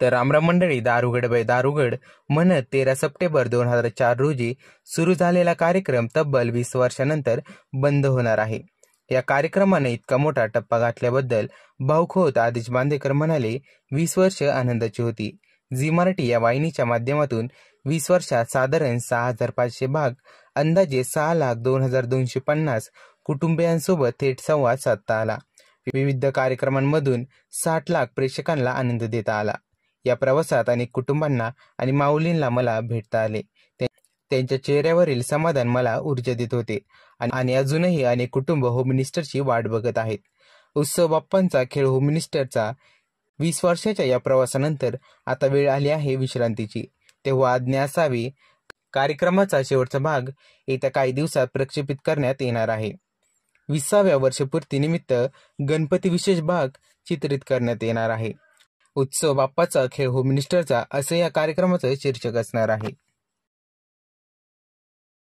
तर रामराम मंडळी, दारुगड बाय दारुगड म्हणत 13 सप्टेंबर 2004 रोजी सुरू झालेला कार्यक्रम तब्बल 20 वर्षानंतर बंद होणार आहे. या कार्यक्रमाने इतका मोठा टप्पा गाठल्याबद्दल भाऊक होत आदेश बांदेकर म्हणाले, 20 वर्ष आनंदाची होती. झी मराठी या वाहिनीच्या माध्यमातून 20 वर्षात साधारण 6500 भाग, अंदाजे 6,02,250 कुटुंबियांसोबत थेट संवाद साधता आला. विविध कार्यक्रमांमधून 60 लाख प्रेक्षकांना आनंद देता आला. या प्रवासात अनेक कुटुंबांना आणि माऊलींना मला भेटता आले. त्यांच्या चेहऱ्यावरील समाधान मला ऊर्जा देत होते आणि अजूनही अनेक कुटुंब होम मिनिस्टरची वाट बघत आहेत. उत्सव बाप्पांचा खेळ होम मिनिस्टरचा 20 वर्षाच्या या प्रवासानंतर आता वेळ आली आहे विश्रांतीची. तेव्हा आज्ञा असावी. कार्यक्रमाचा शेवटचा भाग येत्या काही दिवसात प्रक्षेपित करण्यात येणार आहे. 20व्या वर्षपूर्तीनिमित्त गणपती विशेष भाग चित्रित करण्यात येणार आहे. उत्सव बाप्पाचा खेळ होम मिनिस्टरचा असं या कार्यक्रमाचं शीर्षक असणार आहे.